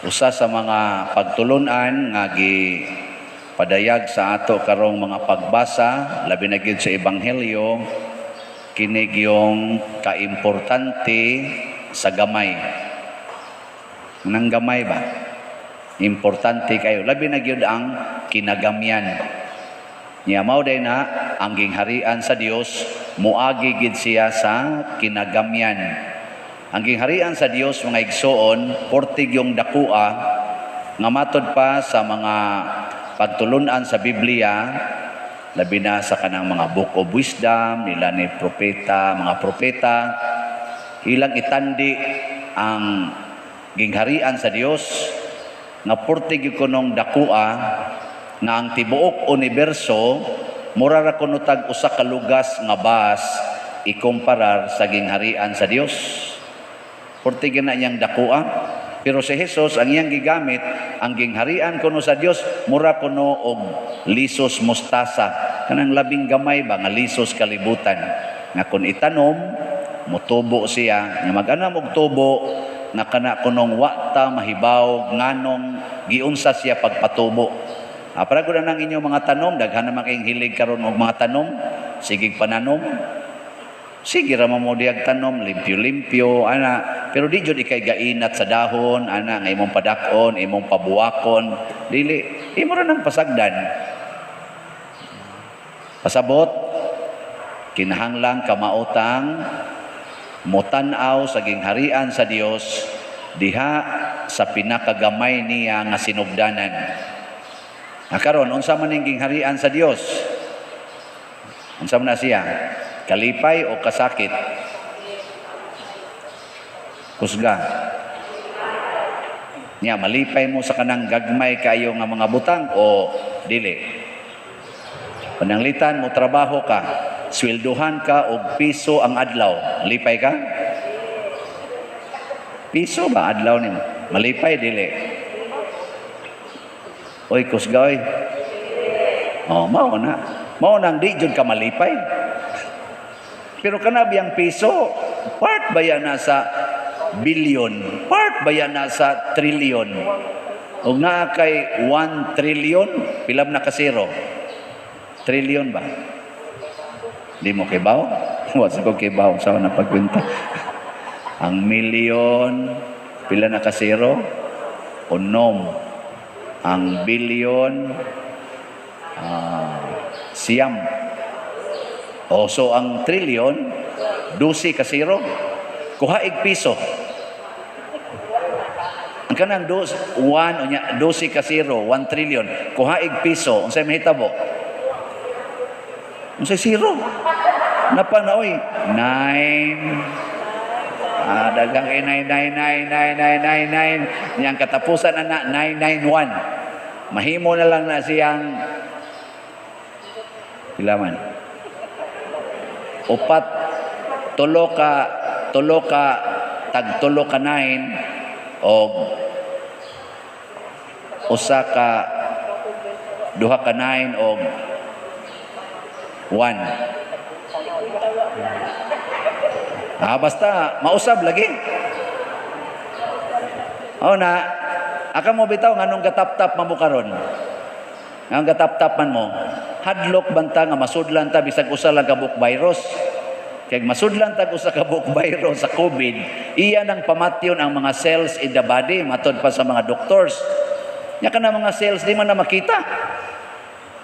Usa sa mga pagtulunan nga padayag sa ato karong mga pagbasa labi na gyud sa ebanghelyo kini yung kaimportante sa gamay. Nang gamay ba? Importante kayo. Labi na gyud ang kinagamyan. Niya mao day na ang gingharian sa Dios muagi gid siya sa kinagamyan. Ang gingharian sa Dios mga igsoon portig yung dakua nga matod pa sa mga pagtulunan sa Biblia labi na sa kanang mga book of wisdom nila ni mga propeta ilang itandi ang gingharian sa Dios nga portig kunong dakua nga ang tibuok universo mura ra kuno tag usa ka lugas nga bas ikumparar sa gingharian sa Dios. Portig na iyang dakua. Pero si Jesus ang iyang gigamit ang gingharian kuno sa Dios mura kuno og lisos mostasa kanang labing gamay ba nga lisos kalibutan nga kun itanom mutubo siya nga mag-anam og tubo nga kana kunong wakta mahibaw nganong giunsa siya pagpatubo. Para gud nang inyong mga tanom daghan naman kayong hilig karon og mga tanom sige pananom. Sige ra mo diag tanom limpyo-limpyo ana pero di jud ikay gainat sa dahon ana nga imong padakon imong pabuakon dili imo ra nang pasagdan. Pasabot kinahanglang kamautang motan-aw sa gingharian sa Dios diha sa pinakagamay niya nga sinugdanan. Karon unsa man ning gingharian sa Dios? Unsa man na siya? Kalipay o kasakit? Kusga. Nya malipay mo sa kanang gagmay kayo nga mga butang o dili? Pananglitan mo trabaho ka, swelduhan ka og piso ang adlaw, lipay ka? Piso ba adlaw nimo? Malipay dili? Oy kusga oy. Oh, mao nang di jud ka malipay. Pero kanabiyang piso, part ba yan nasa billion? Part ba yan nasa trillion? O nga kay 1 trillion, pilam na kasiro? Trillion ba? Di mo kibaw? Wasa ko kibaw sa na pagkwenta. Ang milyon, pila na kasiro? Unom. Ang billion, siyam. O so ang trillion, 12 ka zero. Kuhaig piso. Ang kanang 1 o nya 12 ka zero, 1 trillion. Kuhaig piso, unsay mahitabo? Unsay zero? Napa na oy? 9. Dagang kay 9999999. Yang katapusan na 991. Mahimo na lang na siyang pilaman. Upat tulo ka tag tulo ka 9 o usa ka duha ka 9 o 1. Basta mausab lagi. Na aka mo bitaw nganong gatap-tap man mo karon. Ang gatap-tapan mo hadlok banta nga masudlan ta bisag usa lang ka book virus. Kay masudlan ta usa ka book virus sa COVID, iya nang pamatyon ang mga cells in the body matod pa sa mga doctors. Nya kana mga cells di man na makita.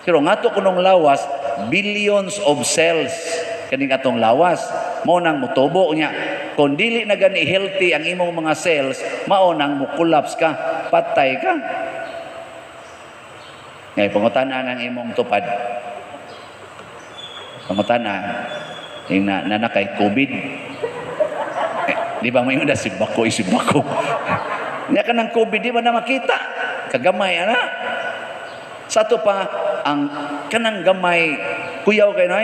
Pero ngato kunong lawas billions of cells kaning atong lawas mao nang motubo nya. Kung dili na gani healthy ang imong mga cells, mao nang mo-collapse ka, patay ka. Ngay pangutana ng imong tupad. Pangutana yung nanakay COVID. Di ba may una si Bako. Nya ka ng COVID, di ba na makita? Kagamay, ana. Sa to pa, ang kanang gamay, kuyaw kayo na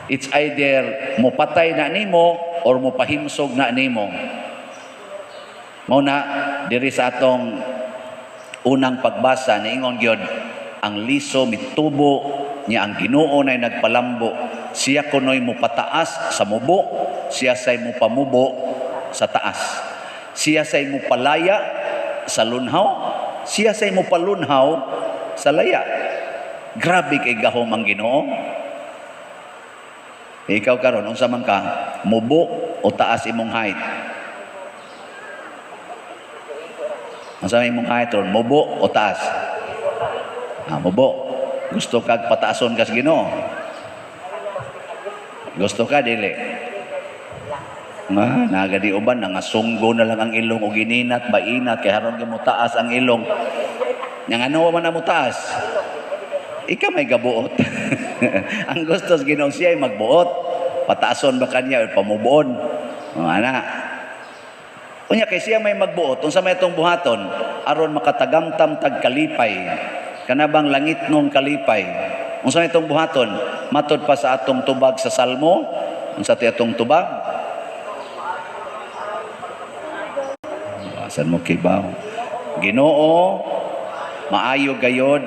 it's either mo patay na nimo or mo pahimsog na nimo. Mao na diri sa atong unang pagbasa niingon gyud ang liso mitubo niya ang Ginoo nay nagpalambo siya kunoy mo pataas sa mubo siya say mo pamubo sa taas siya say mo palaya sa lunhaw, siya say mo palunhaw sa laya. Grabe kay gahom ang Ginoo. Ikaw karon unsa man ka, mubo o taas imong height? Unsa man imong height ron, mubo o taas? Mubo. Gusto kag pataason ka sa Ginoo? Gusto ka dili? Nagadi uban nangasunggo na lang ang ilong o gininat mainat kay haron gyud mo taas ang ilong. Yang ano man na mo taas? Ikaw may gabuot. Ang gusto sa Ginoo siya ay magbuot. Pataason ba kanya o pamubuon? Ana. Unya kay siya may magbuot, unsa may itong buhaton aron makatagamtam tag kalipay. Kanabang langit nung kalipay. Unsa may itong buhaton? Matod pa sa atong tubag sa Salmo. Unsa ti atong tubag? Asan mo kibaw? Ginoo, maayo gayod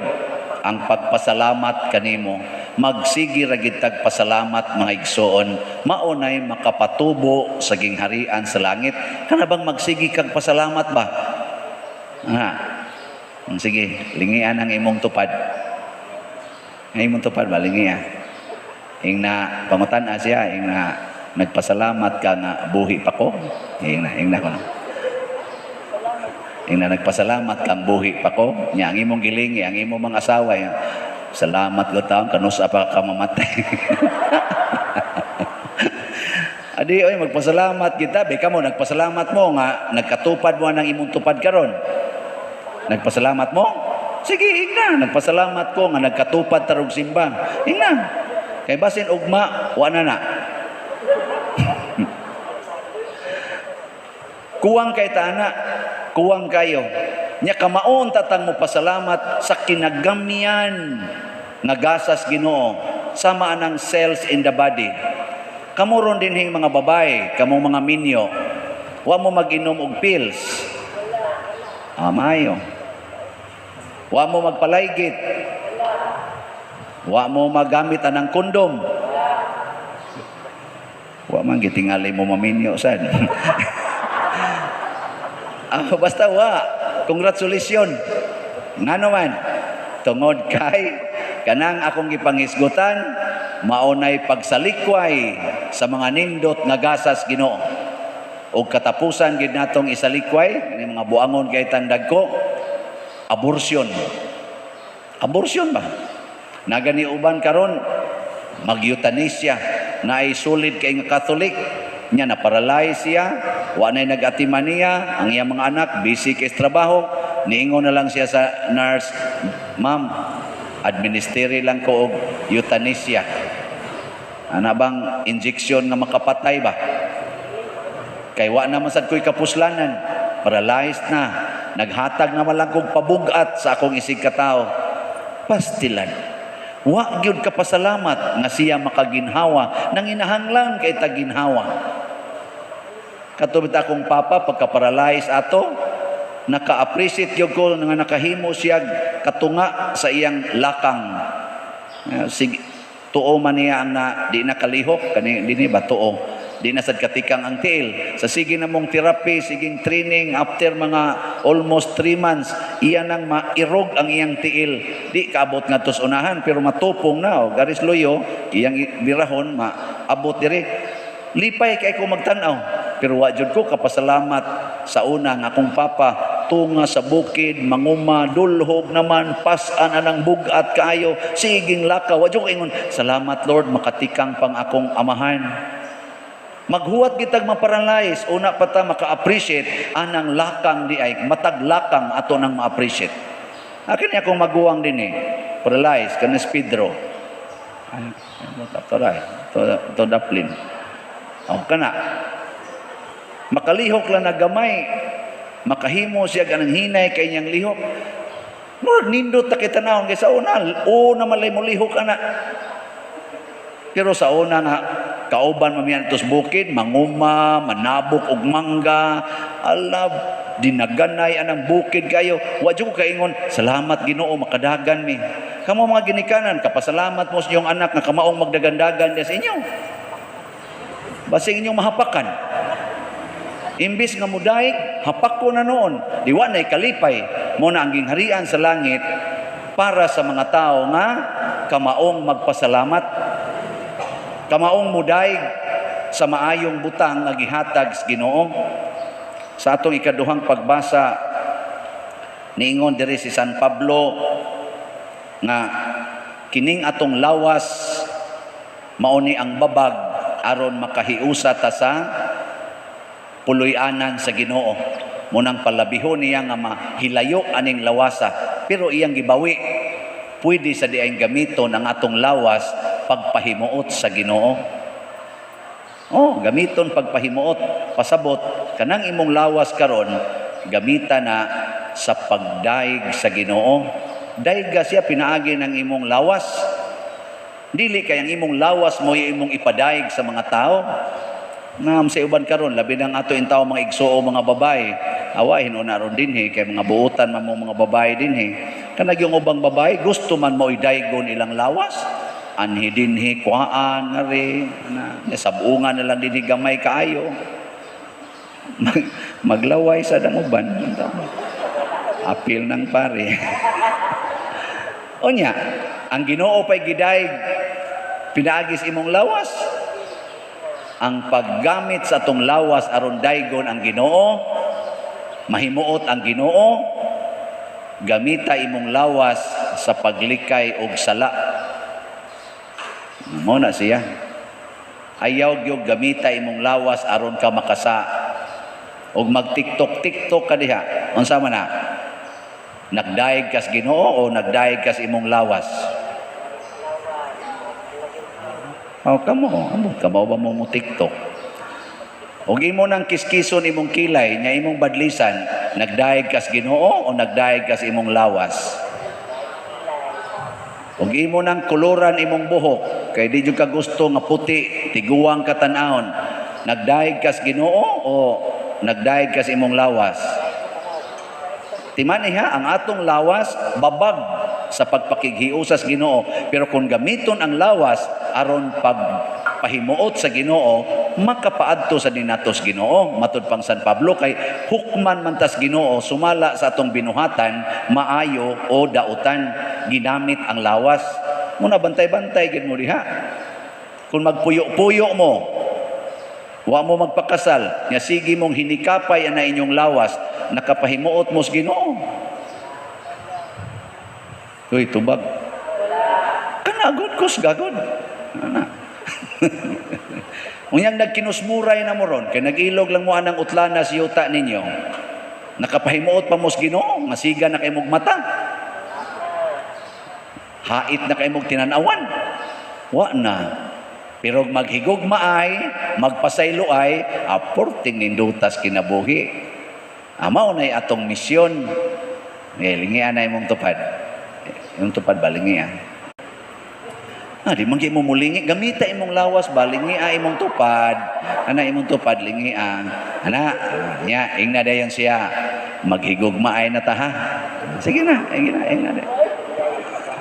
ang pagpasalamat kanimo. Magsigi ra gid tag pasalamat mga igsoon. Maunay makapatubo sa gingharian sa langit. Kana bang magsigi kag pasalamat ba? Sige, lingian ang imong tupad. Ang imong tupad ba lingian? Ing na pamatan siya, ing na nagpasalamat ka nga buhi pa ko. Ing na ko. Ing na nagpasalamat kang buhi pa ko. Nya ang imong gilingi, ang imong mga asawa, salamat ko taon kanusa pa ka mamatay. Adi oy magpasalamat kita, beka mo nagpasalamat mo nga nagkatupad mo nang imong tupad karon. Nagpasalamat mo? Sige, ingna. Nagpasalamat ko nga nagkatupad tarog simba. Ingna. Kay basin ugma, wala na. Kuwang kay tana, kuwang kayo. Nya kamaon tatang mo pasalamat sa kinagamian nga gasas Ginoo sama anang cells in the body. Kamuron din hing mga babae, kamong mga minyo. Wa mo mag-inom og pills. Maayo. Wa mo magpalaygit. Wa mo magamit anang kondom. Wa man gitingali mo maminyo sad. Basta wa. Congratulations. Ngano man tungod kay kanang akong gipangisgutan maunay pagsalikway sa mga nindot nga gasas Ginoo. O katapusan gid natong isalikway ini mga buangon kay tandag ko. Abortion. Abortion ba? Nagani uban karon mag-euthanasia na ay solid kay nga Catholic nya na paralyze siya, wa nay nag-atiman niya, ang iyang mga anak busy kay trabaho, niingon na lang siya sa nurse, "Ma'am, administere lang ko og euthanasia." Ana bang injection nga makapatay ba? Kay wa na masad ko'y kapuslanan, paralyzed na. Naghatag naman lang kong pabugat sa akong isig katao. Pastilan. Wa gyud ka pasalamat nga siya makaginhawa nang inahanglan kay taginhawa. Katubit akong papa pagka-paralyze ato, naka-appreciate gyud ko nga nakahimo siya katunga sa iyang lakang. Sige, tuo man niya ang di nakalihok kani dinhi ba tuo. Di na sad katikang ang tiil. Sa sige na mong therapy, siging training, after mga almost 3 months, iya nang mairog ang iyang tiil. Di kaabot nga tos unahan, pero matupong na. O, garis loyo, iyang birahon, maabot diri. Lipay kay ko magtanaw. Pero wajud ko kapasalamat sa una nga akong papa, tunga sa bukid, manguma, dulhog naman, pasan anang bugat kayo, siging lakaw. Wajud ko ingon, salamat Lord, makatikang pang akong amahan. Maghuwat kitag maparalyze, una pa ta maka-appreciate anang lakang di ay matag lakang ato nang ma-appreciate. Akin akong maguwang din paralyze kana speedro. Ay, to daplin. Kana. Makalihok lang na gamay. Makahimo siya ganang hinay kay niyang lihok. Murag nindot ta kita naon kay sa una malay mo lihok ana. Pero sa una nga kauban mamiyan tos bukid, manguma, manabok og mangga, alab, dinaganay anang bukid kayo. Wa jud ko kaingon, salamat Ginoo makadagan mi. Kamo mga ginikanan, kapasalamat mo sa inyong anak nga kamaong magdagandagan sa inyo. Basig inyong mahapakan. Imbis nga mudaig, hapak ko na noon. Diwa na'y kalipay. Muna ang gingharian sa langit para sa mga tao nga kamaong magpasalamat. Kamaong mudaig sa maayong butang nga gihatag sa Ginoo. Sa atong ikaduhang pagbasa, niingon diri si San Pablo nga kining atong lawas mauni ang babag aron makahiusa ta sa puloy-anan sa Ginoo. Munang palabihon niya nga mahilayo aning lawasa, pero iyang gibawi pwede sa diayng gamiton ang atong lawas pagpahimuot sa Ginoo. Gamiton pagpahimuot, pasabot kanang imong lawas karon gamita na sa pagdaig sa Ginoo. Daiga siya pinaagi ng imong lawas. Dili kay ang imong lawas mo imong ipadaig sa mga tao. Ngam sa uban karon labi nang ato in tao mga igsuo mga babae. Awahin una ron dinhi kay mga buutan man mo mga babae dinhi. Kanag yung ubang babae gusto man mo idaigon ilang lawas. Anhi dinhi kuhaan nga rin. Sabungan na lang dinhi gamay kaayo. Maglaway sa damuban. Apil ng pare. Onya, ang Ginoo pa'y gidaig pinaagis imong lawas. Ang paggamit sa atong lawas aron daigon ang Ginoo, mahimuot ang Ginoo, gamita imong lawas sa paglikay og sala. Mo na siya. Ayaw gyud gamita imong lawas aron ka makasa og mag-TikTok ka diha. Unsa man na? Nagdaig kas Ginoo o nagdaig kas imong lawas? Kamo ba mo TikTok? Og imo nang kiskison imong kilay nya imong badlisan, nagdaig kas Ginoo o nagdaig kas imong lawas? Og imo nang kuluran imong buhok kay di jud ka gusto nga puti, tiguwang ka tan-awon, nagdaig kas Ginoo o nagdaig kas imong lawas? Timaniha ang atong lawas babag sa pagpakighiusas Ginoo, pero kung gamiton ang lawas aron pagpahimuot sa Ginoo, makapaadto sa dinatos Ginoo. Matud pang San Pablo kay hukman man tas Ginoo sumala sa atong binuhatan maayo o dautan ginamit ang lawas. Muna bantay-bantay gid mo diha. Kung magpuyo-puyo mo, wa mo magpakasal, nya sige mong hinikapay ana inyong lawas, nakapahimuot mo sa Ginoo. Uy, tubag. Kanagod kus gagod. Ana. Unyang nagkinusmuray na mo ron, kay nag-ilog lang mo anang utlana sa yuta ninyo. Nakapahimuot pa mo sa Ginoo, masiga na kay mong mata. Hait na kay mong tinanawan. Wa na. Pero maghigugmaay, magpasayloay, aporting nindutas kinabuhi. Amaw na atong misyon. Lingian na imong tupad. Yung tupad balingi di manggi mo mulingi, gamita imong lawas balingi imong tupad. Ana imong tupad lingi ana nya ingna dayon siya maghigugmaay na ta ha. Sige na, ingna.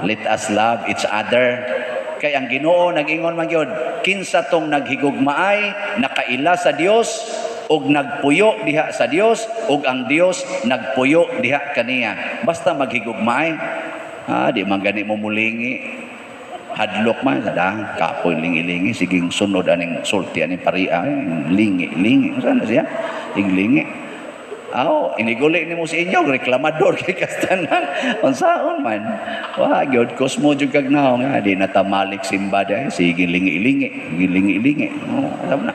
Let us love each other. Kay ang Ginoo nag-ingon man gyud, kinsa tong naghigugmaay nakaila sa Dios ug nagpuyo diha sa Dios ug ang Dios nagpuyo diha kaniya. Basta maghigugmaay. Di man gani mo mulingi. Hadlok man sada kapoy lingi-lingi siging sunod aning sulti aning paria lingi sana siya lingi iniguli nimo si inyo reklamador kay kastanan unsaon man gyud kosmo jud kag naong di natamalik simba day sige lingi-lingi alam na.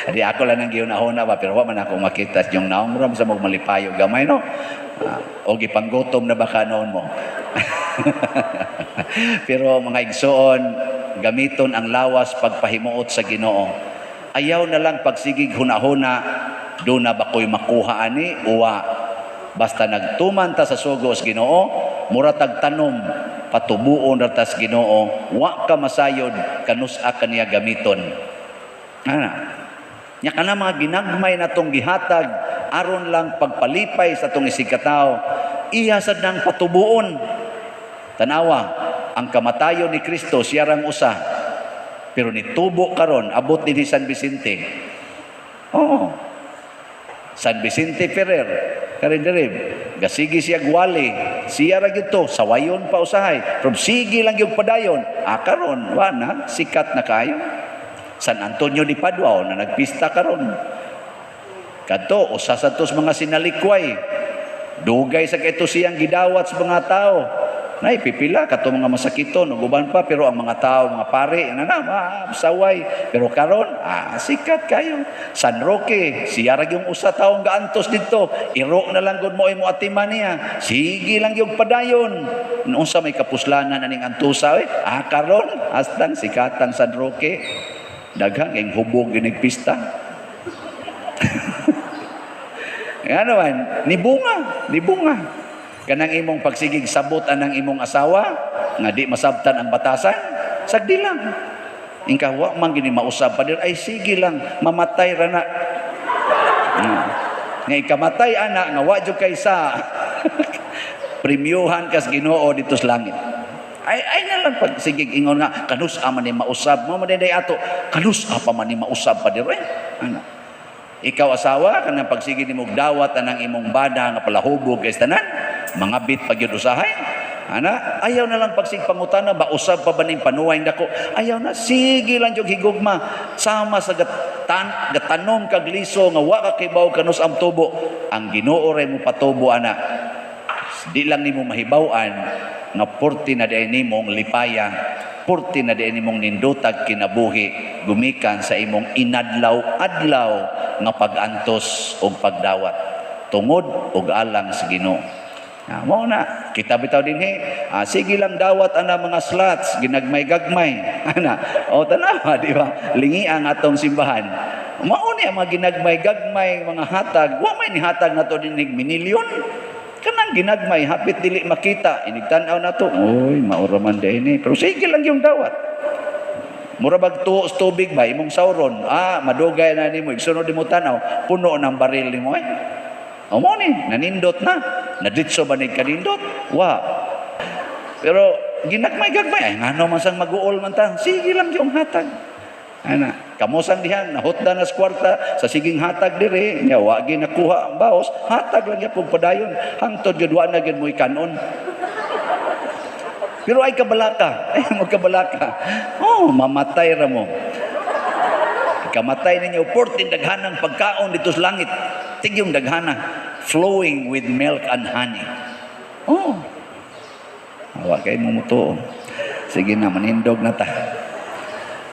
Di ako lang nang gihunahuna ba pero wa man ako makita yung naong ram sa magmalipayo gamay no. O gipanggutom na baka noon mo. Pero mga igsoon, gamiton ang lawas pagpahimuot sa Ginoo. Ayaw na lang pagsigig hunahuna, do na ba ko'y makuha ani uwa. Basta nagtuman ta sa sugos Ginoo, muratag tanom, patubuon ra tas Ginoo, wa ka masayod kanusa kaniya gamiton. Nya kana mga ginagmay natong gihatag aron lang pagpalipay sa tong isigkataw, iya sad nang patubuon. Tanawa, ang kamatayon ni Kristo siya rang usa. Pero nitubo karon abot ni San Vicente. Oh. San Vicente Ferrer, karidirib, gasigi siya gwali, siya ra gyud to, sawayon pa usahay, from sige lang yung padayon, karon, wana, sikat na kayo. San Antonio de Padua, na nagpista karon. Kadto, usa sa tos mga sinalikway, dugay sa kaito siyang gidawat sa mga tao. Nay, pipila, kato mga masakiton, uban pa, pero ang mga tao, mga pare, saway. Pero karon, sikat kayo. San Roque, siya ra yung usa taong gaantos dito. Iro na lang gud mo imo atiman niya. Sige lang yung padayon. Noong sa may kapuslanan aning antusa, karon, hastang sikatang San Roque. Daghang yung hubog ginigpista. Ano man, ni bunga. Kanang imong pagsigig sabot anang imong asawa nga di masabtan ang batasan, sagdi lang. Ingka wa man gini mausab pa dir, ay sige lang, mamatay ra na. Nga ikamatay ana nga wa jud kay sa premyuhan kas Ginoo dito sa langit. Ay na lang pagsigig ingon nga kanus man ni mausab mo maday ato, kanus pa man ni mausab pa dir. Ana. Ikaw asawa kanang pagsige nimo dawat anang imong bada nga palahubog kay tanan, mga bit pagyud usahay. Ana, ayaw na lang pagsig pangutana ba usab pa ba ning panuway nako? Ayaw na, sige lang jud higugma sama sa gatanom kag liso nga wa ka kibaw kanus am tubo. Ang Ginoo ray mo patubo ana. Di lang nimo mahibaw-an nga porti na diay nimong lipaya, porti na diay nimong nindutag kinabuhi gumikan sa imong inadlaw-adlaw nga pag-antos o pagdawat tungod og alang sa Ginoo. Mao na kita bitaw dinhi, sige lang dawat ana mga slots ginagmay-gagmay ana. O tanawa di ba? Lingi ang atong simbahan. Mao ni mga ginagmay-gagmay mga hatag, wa may ni hatag nato dinig minilyon. Kanang ginagmay hapit dili makita, inigtan-aw nato. Oy, maura man dinhi. Pero sige lang yung dawat. Mura bag tuos tubig ba imong sauron, madugay na nimo igsunod nimo tanaw, puno ng baril nimo mo ni nanindot na naditso ba ni kanindot wa. Pero ginagmay-gagmay ay ngano man sang mag-uol man ta, sige lang yung hatag ana. Kamosang dihan nahutda na sa kwarta sa siging hatag dire nya wa gi nakuha ang baos, hatag lang gyapon padayon hangtod gyud wa na gyud mo ikanon. Pero ay kabalaka, magkabalaka. Mamatay ra mo. Kamatay ninyo, portin daghanang pagkaon dito sa langit. Tigyong daghana, flowing with milk and honey. Hawa kayo mo muto. Sige na, manindog na ta.